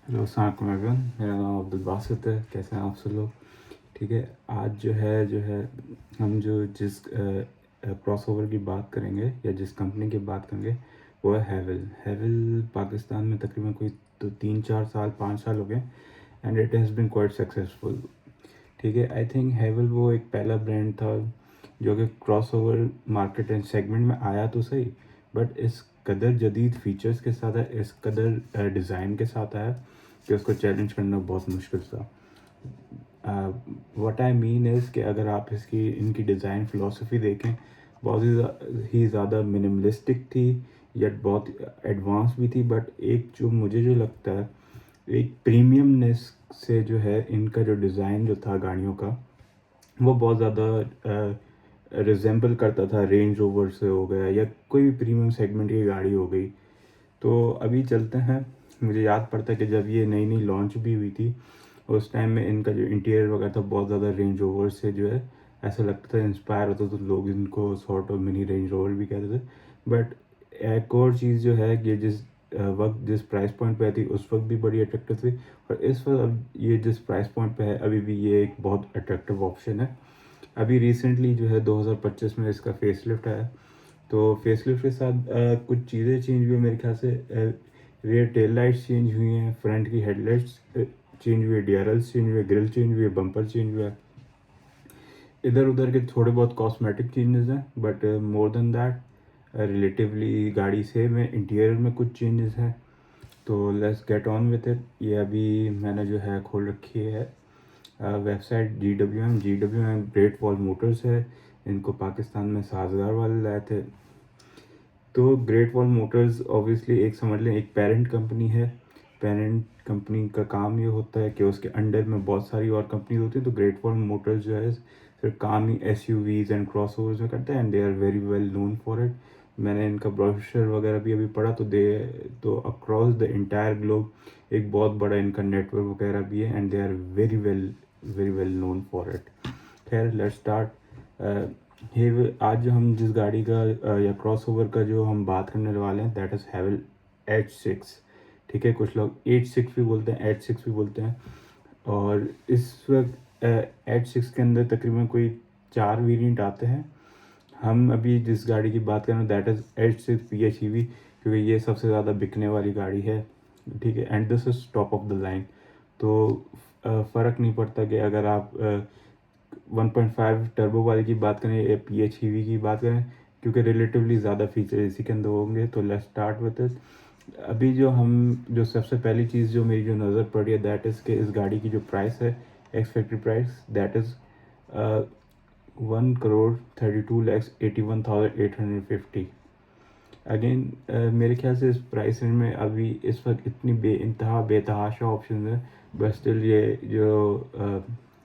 Hello अस्सलाम वालेकुम, मेरा नाम अब्दुल बासित है। कैसे हैं आप सब लोग? ठीक है। आज जो है हम जो जिस क्रॉसओवर की बात करेंगे या जिस कंपनी की बात करेंगे वो है हैवेल। पाकिस्तान में तकरीबन कोई तो 3-4 साल 5 साल हो गए and it has been quite successful. ठीक है। आई थिंक हैवेल वो एक पहला ब्रांड था जो कि क्रॉसओवर मार्केट एंड सेगमेंट में आया तो सही, बट इस कदर जदीद फीचर्स के साथ है, इस कदर डिज़ाइन के साथ आया कि उसको चैलेंज करना बहुत मुश्किल था। व्हाट आई मीन इज़ कि अगर आप इनकी डिज़ाइन फ़िलासफ़ी देखें, बहुत ही ज़्यादा मिनिमलिस्टिक थी, यट बहुत एडवांस भी थी। बट एक जो मुझे जो लगता है, एक प्रीमियमनेस से जो है इनका जो डिज़ाइन जो था गाड़ियों का, वो बहुत ज़्यादा रिजेंबल करता था रेंज रोवर से हो गया या कोई भी प्रीमियम सेगमेंट की गाड़ी हो गई। तो अभी चलते हैं। मुझे याद पड़ता है कि जब ये नई नई लॉन्च भी हुई थी, उस टाइम में इनका जो इंटीरियर वगैरह था बहुत ज़्यादा रेंज रोवर से जो है ऐसा लगता था इंस्पायर होता, तो लोग इनको sort of mini range rover भी कहते थे। बट एक और चीज़ जो है कि वक्त जिस प्राइस पॉइंट पे आई थी उस वक्त भी बड़ी अट्रैक्टिव थी, और इस वक्त अब ये जिस प्राइस पॉइंट पे है अभी भी ये एक बहुत अट्रैक्टिव ऑप्शन है। अभी रिसेंटली जो है 2025 में इसका फेसलिफ्ट आया। तो फेसलिफ्ट के साथ कुछ चीज़ें चेंज हुई मेरे ख्याल से। रियर टेल लाइट्स चेंज हुई हैं, फ्रंट की हेडलाइट्स चेंज हुई है, डीआरएल्स चेंज हुए, ग्रिल चेंज हुई है, बम्पर चेंज हुआ है। इधर उधर के थोड़े बहुत कॉस्मेटिक चेंजेस हैं, but more than that relatively गाड़ी सेम है। इंटीरियर में कुछ चेंजेस हैं। तो let's get on with it. ये अभी मैंने जो है खोल रखी है website ji W am great wall Motors है। इनको पाकिस्तान में साजगार वाले लाए थे। तो ग्रेट वॉल मोटर्स ऑब्वियसली एक समझ लें एक पेरेंट कंपनी है। पेरेंट कंपनी का काम ये होता है कि उसके अंडर में बहुत सारी और कंपनी होती हैं। तो ग्रेट वॉल मोटर्स जो है सिर्फ काम ही एसयूवीज एंड क्रॉसओवर्स में करता है, and they are very well known for it. मैंने इनका ब्रोशर वगैरह भी अभी पढ़ा, तो अक्रॉस द इंटायर ग्लोब एक बहुत बड़ा इनका नेटवर्क वगैरह भी है, and they are very well known for it. खैर लेट्स स्टार्ट। ये आज जो हम जिस गाड़ी का या क्रॉसओवर का जो हम बात करने वाले हैं दैट इज़ हैवेल H6। ठीक है। कुछ लोग H6 भी बोलते हैं, H6 भी बोलते हैं। और इस वक्त H6 के अंदर तकरीबन कोई 4 वेरिएंट आते हैं। हम अभी जिस गाड़ी की बात कर रहे हैं दैट इज़ H6 PHEV, क्योंकि ये सबसे ज़्यादा बिकने वाली गाड़ी है। ठीक है। And this is top of the line. तो फ़र्क नहीं पड़ता कि अगर आप 1.5 टर्बो वाली की बात करें या PHEV की बात करें, क्योंकि रिलेटिवली ज़्यादा फीचर इसी के अंदर होंगे। तो लेट्स स्टार्ट विद इट। अभी जो सबसे पहली चीज़ जो मेरी जो नज़र पड़ रही है दैट इज़ कि इस गाड़ी की जो प्राइस है, ex factory price, that is 1,32,81,850। Again मेरे ख्याल से इस प्राइस रेंज में अभी इस वक्त इतनी बेतहाशा ऑप्शन है, बट स्टिल ये जो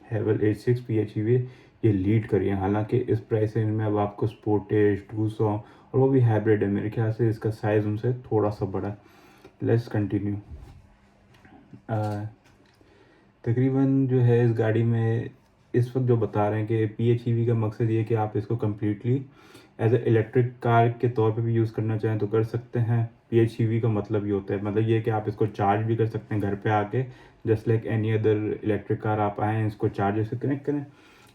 हैवेल H6 PHEV ये लीड करी है। हालांकि इस प्राइस रेंज में अब आपको स्पोर्टेज 200 और वो भी हाइब्रिड है, मेरे ख्याल से इसका साइज़ उनसे थोड़ा सा बड़ा है। Let's continue. तकरीबन जो है इस गाड़ी में इस वक्त जो बता रहे हैं कि PHEV का मकसद ये है कि आप इसको completely as a electric car के तौर पे भी यूज़ करना चाहें तो कर सकते हैं। PHEV का मतलब ये होता है, मतलब ये है कि आप इसको चार्ज भी कर सकते हैं घर पे आके, just like any other electric car. आप आएँ, इसको चार्जर से कनेक्ट करें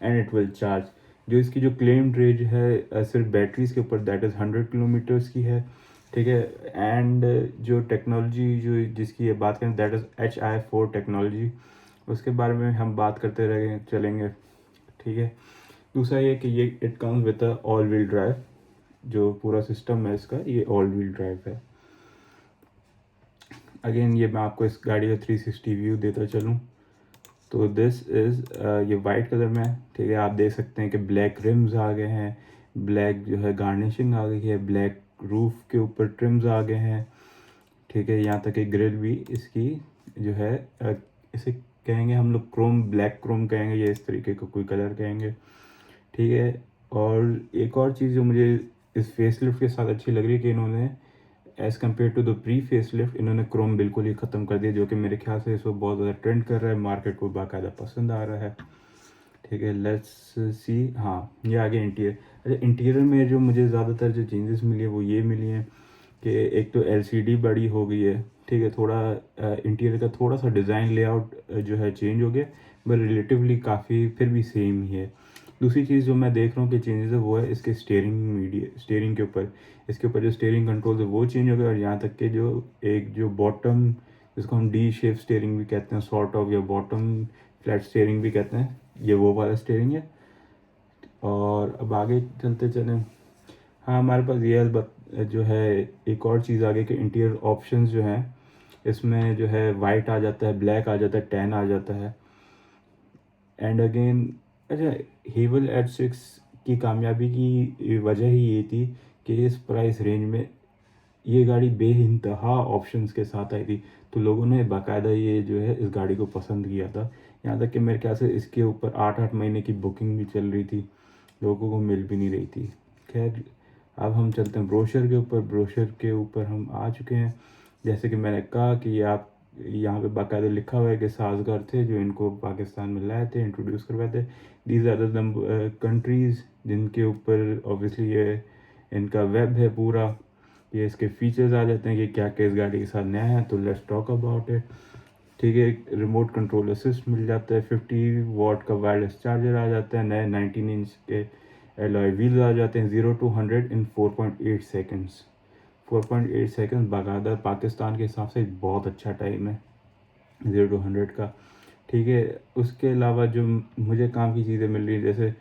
एंड इट विल चार्ज। जो इसकी जो क्लेम्ड रेंज है सिर्फ बैटरीज के ऊपर दैट इज़ 100 किलोमीटर्स की है। ठीक है। एंड जो टेक्नोलॉजी जो जिसकी ये बात करें दैट इज़ HI4 टेक्नोलॉजी, उसके बारे में हम बात करते रहे चलेंगे। ठीक है। दूसरा ये कि ये it comes with a all wheel drive. जो पूरा सिस्टम है इसका ये ऑल व्हील ड्राइव है। अगेन ये मैं आपको इस गाड़ी का 360 व्यू देता चलूँ तो दिस इज़ ये वाइट कलर में है। ठीक है। आप देख सकते हैं कि ब्लैक रिम्स आ गए हैं, ब्लैक जो है गार्निशिंग आ गई है, ब्लैक रूफ के ऊपर ट्रिम्स आ गए हैं। ठीक है। यहाँ तक कि ग्रिल भी इसकी जो है इसे कहेंगे हम लोग क्रोम, ब्लैक क्रोम कहेंगे या इस तरीके का कोई कलर कहेंगे। ठीक है। और एक और चीज़ जो मुझे इस फेसलिफ्ट के साथ अच्छी लग रही है कि इन्होंने as compared to the pre facelift इन्होंने क्रोम बिल्कुल ही ख़त्म कर दिया, जो कि मेरे ख्याल से इसको बहुत ज़्यादा ट्रेंड कर रहा है, मार्केट को बाकायदा पसंद आ रहा है। ठीक है। Let's see. हाँ, ये आगे इंटीरियर। अच्छा, इंटीरियर में जो मुझे ज़्यादातर जो चेंजेस मिली है वो ये मिली हैं कि एक तो LCD बड़ी हो गई है। ठीक है, थोड़ा इंटीरियर का थोड़ा सा डिज़ाइन लेआउट जो है चेंज हो गया, बट रिलेटिवली काफ़ी फिर भी सेम ही है। दूसरी चीज़ जो मैं देख रहा हूँ कि चेंजेस है वो है इसके स्टेयरिंग के ऊपर। इसके ऊपर जो स्टेयरिंग कंट्रोल है वो चेंज हो गया, और यहाँ तक कि जो बॉटम, जिसको हम डी शेप स्टेयरिंग भी कहते हैं सॉर्ट ऑफ, या बॉटम फ्लैट स्टेयरिंग भी कहते हैं, ये वो वाला स्टेयरिंग है। और अब आगे चलते चलें, हाँ हमारे पास ये जो है एक और चीज़ आगे के इंटीरियर ऑप्शंस जो हैं, इसमें जो है वाइट आ जाता है, ब्लैक आ जाता है, टैन आ जाता है। एंड अगेन, अच्छा, हेवल H6 की कामयाबी की वजह ही ये थी कि इस प्राइस रेंज में ये गाड़ी बेइंतहा ऑप्शंस के साथ आई थी, तो लोगों ने बाकायदा ये जो है इस गाड़ी को पसंद किया था। यहाँ तक कि मेरे ख्याल से इसके ऊपर 8-8 महीने की बुकिंग भी चल रही थी, लोगों को मिल भी नहीं रही थी। खैर, अब हम चलते हैं ब्रोशर के ऊपर। ब्रोशर के ऊपर हम आ चुके हैं। जैसे कि मैंने कहा कि आप यहाँ पे बाकायदा लिखा हुआ है कि साजगार थे जो इनको पाकिस्तान में लाए थे, इंट्रोड्यूस करवाए थे। दीज आर द कंट्रीज़ जिनके ऊपर ऑब्वियसली ये इनका वेब है पूरा। ये इसके फीचर्स आ जाते हैं कि क्या क्या इस गाड़ी के साथ नया है, तो लेट्स टॉक अबाउट इट। ठीक है, रिमोट कंट्रोल असिस्ट मिल जाता है, 50 वाट का वायरलेस चार्जर आ जाता है, नए 19 इंच के एलॉय व्हील्स आ जाते हैं, 0 to 100 इन 4.8 सेकेंड्स। 4.8 सेकेंड बाकायदा पाकिस्तान के हिसाब से एक बहुत अच्छा टाइम है 0 to 100 का। ठीक है, उसके अलावा जो मुझे काम की चीज़ें मिल रही है, जैसे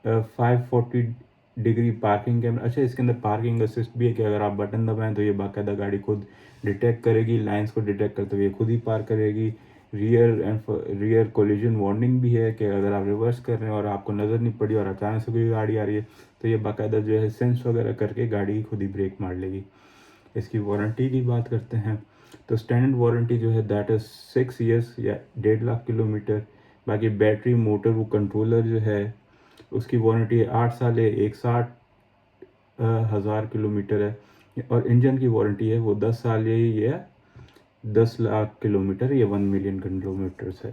540 डिग्री पार्किंग कैमरा। अच्छा, इसके अंदर पार्किंग असिस्ट भी है कि अगर आप बटन दबाएं तो ये बाकायदा गाड़ी खुद डिटेक्ट करेगी, लाइंस को डिटेक्ट करते हुए खुद ही पार्क करेगी। रियर कोलिजन वार्निंग भी है कि अगर आप रिवर्स कर रहे हैं और आपको नज़र नहीं पड़ी और अचानक से कोई गाड़ी आ रही है, तो ये बाकायदा जो है सेंस वगैरह करके गाड़ी खुद ही ब्रेक मार लेगी। इसकी वारंटी की बात करते हैं, तो स्टैंडर्ड वारंटी जो है दैट इज़ 6 ईयर्स या 1.5 लाख किलोमीटर। बाकी बैटरी, मोटर, वो कंट्रोलर जो है उसकी वारंटी 8 साल है, 1,60,000 किलोमीटर है। और इंजन की वारंटी है वो 10 साल है, ये 10 लाख किलोमीटर या 1 मिलियन किलोमीटर्स है।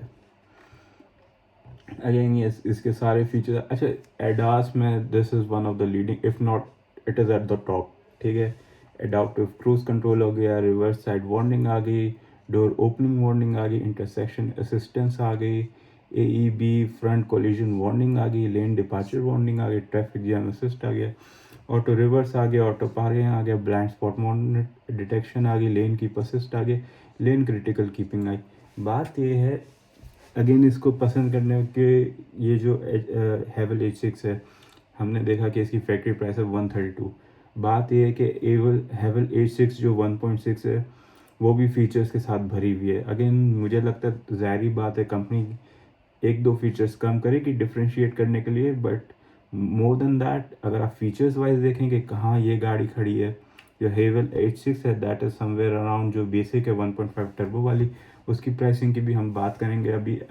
अगेन ये इसके सारे फीचर। अच्छा, एडास में this is one of the leading, if not it is at the top. ठीक है, एडाप्टिव क्रूज़ कंट्रोल हो गया, रिवर्स साइड वार्निंग आ गई, डोर ओपनिंग वार्निंग आ गई, इंटरसेक्शन असिस्टेंस आ गई, AEB फ्रंट कोलिजन वार्निंग आ गई, लेन डिपार्चर वार्निंग आ गई, traffic jam assist आ गया, ऑटो रिवर्स आ गया, ऑटो पार्किंग आ गया, ब्लाइंड स्पॉट डिटेक्शन आ गई, लेन कीप असिस्ट आ गई, लेन क्रिटिकल कीपिंग आई। बात ये है, अगेन इसको पसंद करने के, ये जो हेवल H6 है, हमने देखा कि इसकी फैक्ट्री प्राइस है 132। बात ये है कि हेवल H6 जो 1.6 है वो भी फीचर्स के साथ भरी हुई है। अगेन मुझे लगता है ज़ाहिर बात है कंपनी एक दो फीचर्स कम करेगी डिफ्रेंशिएट करने के लिए, बट मोर देन दैट अगर आप फीचर्स वाइज देखें कि कहाँ ये गाड़ी खड़ी है, जो हेवल H6 है दैट इज़ समवेयर अराउंड जो बेसिक है 1.5 टर्बो वाली, उसकी प्राइसिंग की भी हम बात करेंगे, अभी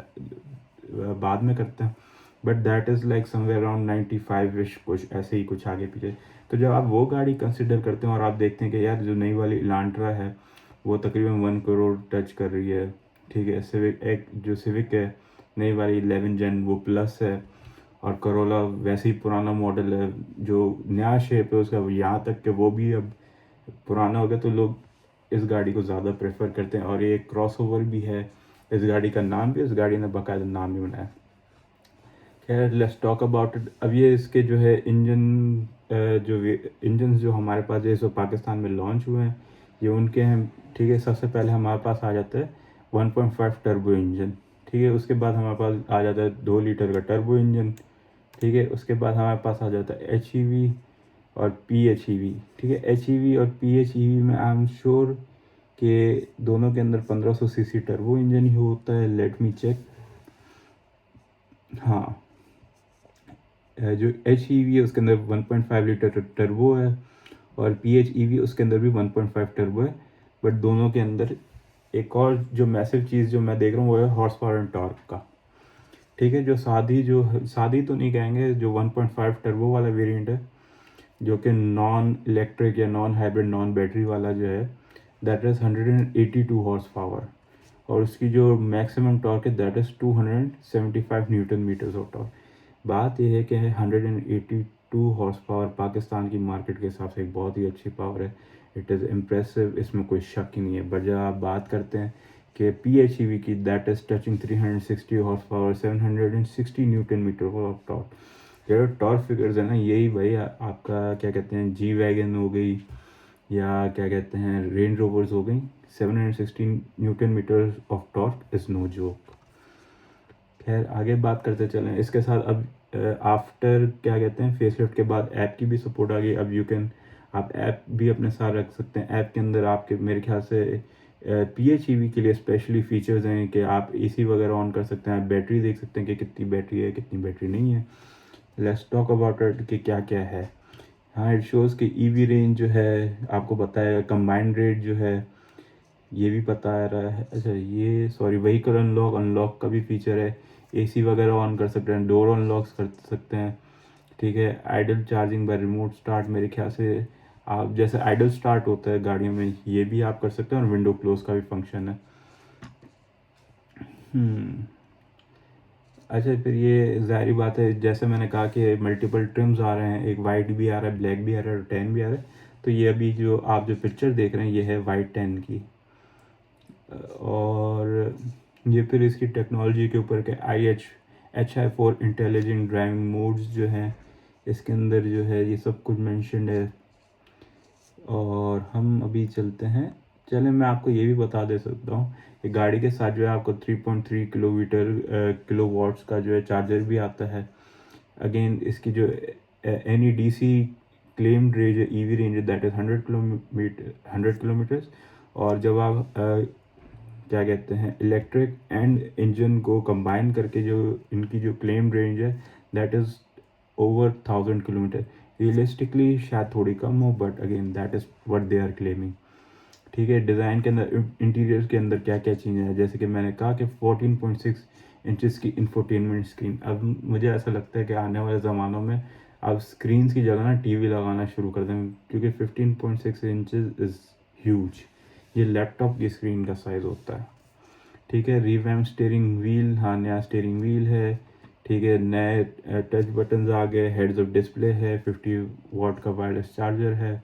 बाद में करते हैं। But that is like somewhere around 95 wish, कुछ ऐसे ही कुछ आगे पीछे। तो जब आप वो गाड़ी कंसिडर करते हैं और आप देखते हैं कि यार जो नई वाली इलांट्रा है वो तकरीबन 1 करोड़ टच कर रही है। ठीक है, जो सिविक है नई वाली 11 जन वो प्लस है, और करोला वैसे ही पुराना मॉडल है, जो नया शेप है उसका यहाँ तक कि वो भी अब पुराना हो गया, तो लोग इस गाड़ी को ज़्यादा प्रेफर करते हैं। और ये क्रॉसओवर भी है, इस गाड़ी का नाम भी, इस गाड़ी ने बाकायदा नाम भी बनाया। खैर, लेट्स टॉक अबाउट इट। अब ये इसके जो है इंजन जो हमारे पास है, जो पाकिस्तान में लॉन्च हुए हैं, ये उनके हैं। ठीक है, सबसे पहले हमारे पास आ जाता है 1.5 टर्बो इंजन। ठीक है, उसके बाद हमारे पास आ जाता है 2 लीटर का टर्बो इंजन। ठीक है, उसके बाद हमारे पास आ जाता है HEV और PHEV। ठीक है, HEV और PHEV में आई एम श्योर कि दोनों के अंदर 1500 cc टर्बो इंजन ही होता है। Let me check. हाँ, जो HEV है उसके अंदर 1.5 लीटर टर्बो है, और PHEV उसके अंदर भी 1.5 टर्बो है। बट दोनों के अंदर एक और जो मैसिव चीज़ जो मैं देख रहा हूँ वो है हॉर्स पावर एंड टॉर्क का। ठीक है, जो शादी तो नहीं कहेंगे, जो 1.5 टर्बो वाला वेरिएंट है, जो कि नॉन इलेक्ट्रिक या नॉन हाइब्रिड नॉन बैटरी वाला जो है, दैट इज़ 182 हॉर्स पावर, और उसकी जो मैक्सिमम टॉर्क है that is 275 newton metres of torque. बात यह है कि 182 हॉर्स पावर पाकिस्तान की मार्केट के हिसाब से एक बहुत ही अच्छी पावर है। इट इज़ इम्प्रेसिव, इसमें कोई शक ही नहीं है। बट जब आप बात करते हैं कि PHEV की, that is touching 360 horse power, 760 newton metre of torque. ये टॉर्क फिगर्स है ना, यही भाई आपका क्या कहते हैं, जी वैगन हो गई या क्या कहते हैं रेंज रोवर्स हो गई। 716 newton metre of torque is no joke. खैर आगे बात करते चलें। इसके साथ अब आफ्टर क्या कहते हैं फेसलिफ्ट के बाद ऐप की भी सपोर्ट आ गई। अब यू कैन, आप ऐप भी अपने साथ रख सकते हैं। ऐप के अंदर आपके मेरे ख्याल से PHEV के लिए स्पेशली फीचर्स हैं कि आप AC वगैरह ऑन कर सकते हैं, आप बैटरी देख सकते हैं कि कितनी बैटरी है कितनी बैटरी नहीं है। लेट्स टॉक अबाउट इट कि क्या क्या है। हाँ, इट शोज़ कि EV रेंज जो है आपको बताया, कंबाइंड रेट जो है ये भी पता आ रहा है। अच्छा ये सॉरी, व्हीकल अनलॉक, अनलॉक का भी फीचर है। AC वगैरह ऑन कर सकते हैं, डोर अनलॉक्स कर सकते हैं। ठीक है, idle charging by remote start, मेरे ख्याल से आप जैसे आइडल स्टार्ट होता है गाड़ियों में, ये भी आप कर सकते हैं। और विंडो क्लोज का भी फंक्शन है। अच्छा फिर ये ज़ाहिर बात है, जैसे मैंने कहा कि मल्टीपल ट्रिम्स आ रहे हैं, एक वाइट भी आ रहा है, ब्लैक भी आ रहा है और टैन भी आ रहा है। तो ये अभी जो आप जो पिक्चर देख रहे हैं ये है वाइट टैन की। और ये फिर इसकी टेक्नोलॉजी के ऊपर के HI4 इंटेलिजेंट ड्राइविंग मोड्स जो हैं इसके अंदर जो है ये सब कुछ मेंशन्ड है। और हम अभी चलते हैं, चलें मैं आपको ये भी बता दे सकता हूँ कि गाड़ी के साथ जो है आपको 3.3 किलो वाट्स का जो है चार्जर भी आता है। अगेन इसकी जो NEDC क्लेम्ड रेंज है, EV रेंज है, दैट इज़ 100 किलोमीटर्स। और जब आप क्या कहते हैं इलेक्ट्रिक एंड इंजन को कंबाइन करके जो इनकी जो क्लेम रेंज है that is over 1000 kilometre. Realistically शायद थोड़ी कम हो, but again that is what they are claiming. ठीक है, डिज़ाइन के अंदर, इंटीरियर के अंदर क्या क्या चीज़ें हैं, जैसे कि मैंने कहा कि 14.6 इंचज़ की इंफोटेनमेंट स्क्रीन। अब मुझे ऐसा लगता है कि आने वाले ज़मानों में अब स्क्रीन की जगह ना TV लगाना शुरू कर दें, क्योंकि 15.6 इंचज़ इज़ ह्यूज। ये लैपटॉप की स्क्रीन का साइज़ होता है। ठीक है, रिवैम्प स्टीयरिंग व्हील, हाँ नया स्टीयरिंग व्हील है। ठीक है, नए टच बटन्स आ गए, हेड्स अप डिस्प्ले है, 50 वाट का वायरलेस चार्जर है।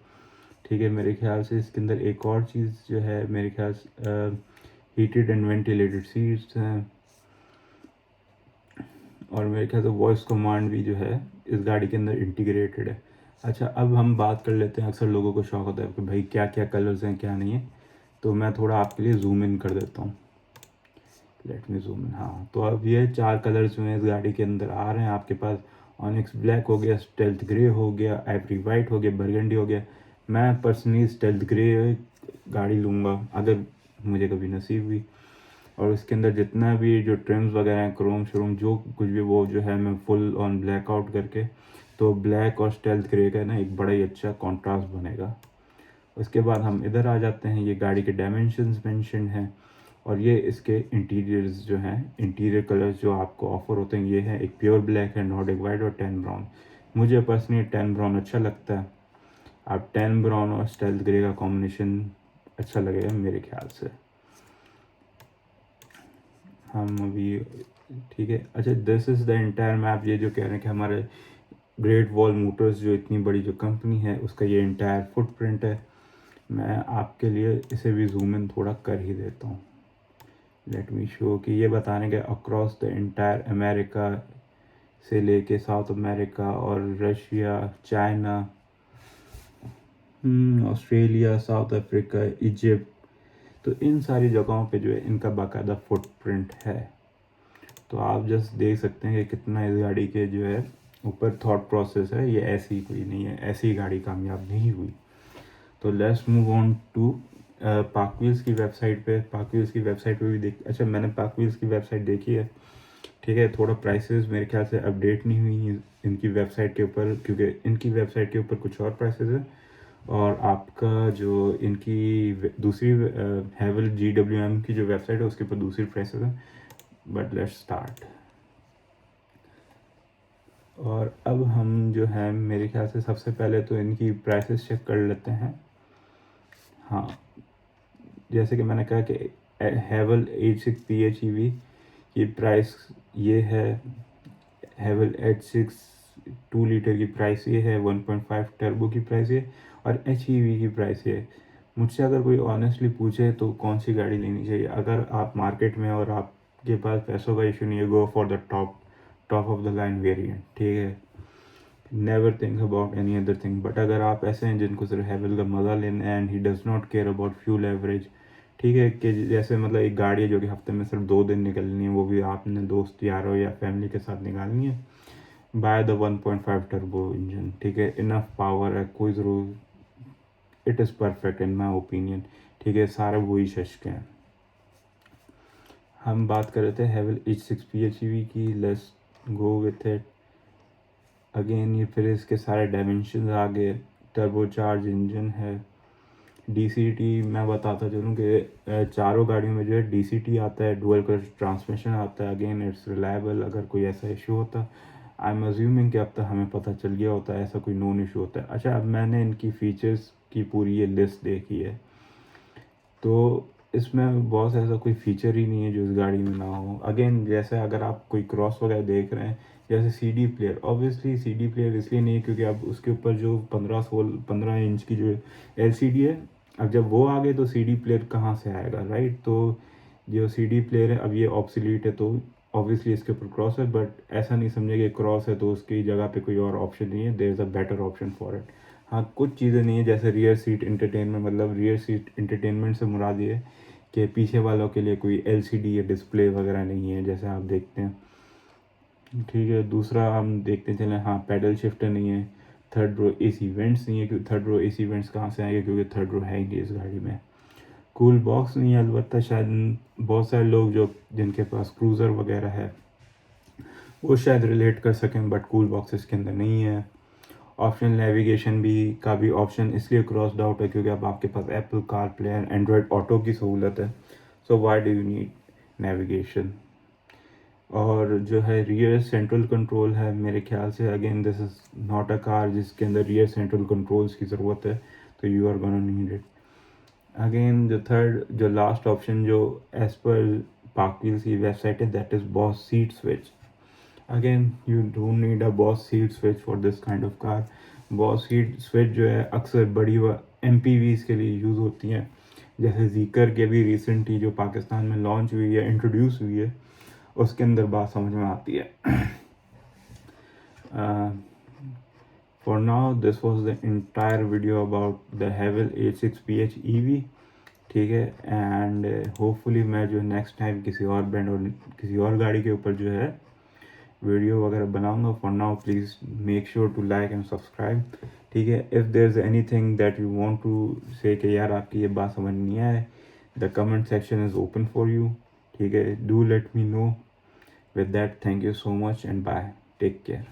ठीक है, मेरे ख्याल से इसके अंदर एक और चीज़ जो है, मेरे ख्याल से हीटेड एंड वेंटिलेटेड सीट्स हैं। और मेरे ख्याल से वॉइस कमांड भी जो है इस गाड़ी के अंदर इंटीग्रेटेड है। अच्छा अब हम बात कर लेते हैं, अक्सर लोगों को शौक होता है कि भाई क्या क्या कलर्स हैं क्या नहीं है, तो मैं थोड़ा आपके लिए जूम इन कर देता हूँ। Let me zoom in. हाँ, तो अब ये 4 कलर्स जो हैं इस गाड़ी के अंदर आ रहे हैं आपके पास। ऑनिक्स ब्लैक हो गया, स्टेल्थ ग्रे हो गया, आइवरी वाइट हो गया, बरगंडी हो गया। मैं पर्सनली स्टेल्थ ग्रे गाड़ी लूँगा अगर मुझे कभी नसीब हुई। और इसके अंदर जितना भी जो ट्रिम्स वगैरह हैं, क्रोम श्रोम जो कुछ भी, वो जो है मैं फुल ऑन ब्लैक आउट करके, तो ब्लैक और स्टेल्थ ग्रे का ना एक बड़ा ही अच्छा कॉन्ट्रास्ट बनेगा। उसके बाद हम इधर आ जाते हैं, ये गाड़ी के डायमेंशंस मेंशन हैं। और ये इसके इंटीरियर्स जो हैं, इंटीरियर कलर्स जो आपको ऑफर होते हैं, ये है एक प्योर ब्लैक है, नॉर्डिक वाइट और टैन ब्राउन। मुझे पर्सनली टैन ब्राउन अच्छा लगता है। आप टैन ब्राउन और स्टेल्थ ग्रे का कॉम्बिनेशन अच्छा लगेगा मेरे ख्याल से। हम अभी ठीक है। अच्छा, this is the entire map. ये जो कह रहे हैं कि हमारे ग्रेट वॉल मोटर्स जो इतनी बड़ी जो कंपनी है उसका ये इंटायर फुटप्रिंट है। मैं आपके लिए इसे भी जूम इन थोड़ा कर ही देता हूँ। लेट मी शो कि ये बताने के अक्रॉस द इंटायर अमेरिका से लेके साउथ अमेरिका और Russia, China, Australia, south Africa, Egypt, तो इन सारी जगहों पे जो है इनका बाकायदा फुटप्रिंट है। तो आप जस्ट देख सकते हैं कि कितना इस गाड़ी के जो है ऊपर थॉट प्रोसेस है। ये ऐसी ही कोई नहीं है, ऐसी ही गाड़ी कामयाब नहीं हुई। तो let's move on to Park Wheels की वेबसाइट पे। पार्क व्हील्स की वेबसाइट पे भी देख, अच्छा मैंने पार्क व्हील्स की वेबसाइट देखी है। ठीक है, थोड़ा प्राइसेस मेरे ख्याल से अपडेट नहीं हुई इनकी वेबसाइट के ऊपर, क्योंकि इनकी वेबसाइट के ऊपर कुछ और प्राइसेस है और आपका जो इनकी दूसरी हैवल GWM की जो वेबसाइट है उसके ऊपर दूसरी प्राइसेस है। But let's start. और अब हम जो है मेरे ख्याल से सबसे पहले तो इनकी प्राइसेस चेक कर लेते हैं। हाँ, जैसे कि मैंने कहा कि हैवल H6 PHEV की प्राइस ये है। हैवल H6 2 लीटर की प्राइस ये है, 1.5 टर्बो की प्राइस ये, और HEV की प्राइस है। मुझसे अगर कोई ऑनेस्टली पूछे तो कौन सी गाड़ी लेनी चाहिए, अगर आप मार्केट में और आपके पास पैसों का इशू नहीं है, go for the top of the line variant, ठीक है। Never think about any other thing. But अगर आप ऐसे हैं जिनको सिर्फ हैवल का मज़ा लेना है and he does not care about fuel average, ठीक है, कि जैसे मतलब एक गाड़ी है जो कि हफ्ते में सिर्फ 2 दिन निकलनी है, वो भी आपने दोस्त यारों या फैमिली के साथ निकालनी है, बाय द 1.5 टर्बो इंजन, ठीक है, इनफ पावर है, कोई ज़रूर, it is perfect in my opinion, ठीक है, सारे वही शश के हैं। हम बात कर रहे थे हैवल H6 PHEV की, let's go with it. Again ये फिर इसके सारे डायमेंशन आ गए। टर्बोचार्ज इंजन है, DCT मैं बताता चलूँ कि चारों गाड़ियों में जो है DCT आता है, डुअल क्लच ट्रांसमिशन आता है। अगेन इट्स रिलायबल, अगर कोई ऐसा इशू होता, आई एम अज्यूमिंग कि अब तक हमें पता चल गया होता है ऐसा कोई नोन इशू होता है। अच्छा, अब मैंने इनकी फ़ीचर्स की पूरी ये लिस्ट देखी है, तो इसमें बहुत ऐसा कोई फ़ीचर ही नहीं है जो इस गाड़ी में ना हो। अगेन जैसे अगर आप कोई क्रॉस वगैरह देख रहे हैं, जैसे CD player, obviously CD player इसलिए नहीं है क्योंकि अब उसके ऊपर जो 15 इंच की जो LCD है, अब जब वो आ गए तो CD प्लेयर कहाँ से आएगा, राइट। तो जो CD प्लेयर है अब ये ऑब्सोलीट है, तो ऑब्वियसली इसके ऊपर क्रॉस है, बट ऐसा नहीं समझे कि क्रॉस है तो उसकी जगह पे कोई और ऑप्शन नहीं है, there is a better option for it. हाँ, कुछ चीज़ें नहीं है, जैसे रियर सीट इंटरटेनमेंट, मतलब रियर सीट इंटरटेनमेंट से मुराद ये है कि पीछे वालों के लिए कोई LCD या डिस्प्ले वगैरह नहीं है जैसे आप देखते हैं, ठीक है। दूसरा हम देखते चले, हाँ, पैडल शिफ्टर नहीं है। थर्ड रो AC वेंट्स नहीं है, क्योंकि थर्ड रो AC वेंट्स कहाँ से आएंगे, क्योंकि थर्ड रो है ही नहीं इस गाड़ी में। कूल बॉक्स नहीं है, अलबत्ता शायद बहुत सारे लोग जो जिनके पास क्रूज़र वगैरह है वो शायद रिलेट कर सकें, बट कूल बॉक्स इसके अंदर नहीं है। ऑप्शनल नेविगेशन भी का भी ऑप्शन इसलिए क्रॉस्ड आउट है क्योंकि अब आपके पास Apple CarPlay and Android auto की सहूलत है, so why do you need navigation. और जो है रियर सेंट्रल कंट्रोल है, मेरे ख्याल से again this is not a car जिसके अंदर रियर सेंट्रल कंट्रोल्स की ज़रूरत है, तो you are gonna need it. Again जो थर्ड जो लास्ट ऑप्शन जो एज पर पार्क व्हील्स की वेबसाइट है, that is boss seat switch. Again you don't need a boss seat switch for this kind of car. Boss seat switch जो है अक्सर बड़ी MPVs के लिए यूज़ होती हैं, जैसे जीकर के भी रिसेंटली जो पाकिस्तान में लॉन्च हुई है, इंट्रोड्यूस हुई है, उसके अंदर बात समझ में आती है। For now this was the entire video about the हैवल H6 PH EV, ठीक है। एंड होपफुली मैं जो नेक्स्ट टाइम किसी और ब्रांड और किसी और गाड़ी के ऊपर जो है वीडियो वगैरह बनाऊंगा। For now please make sure to like and subscribe, ठीक है। If there is any thing that you want to say कि यार आपकी ये बात समझ नहीं आए, the comment section is open for you, ठीक है। Do let me know. With that, thank you so much and bye, take care.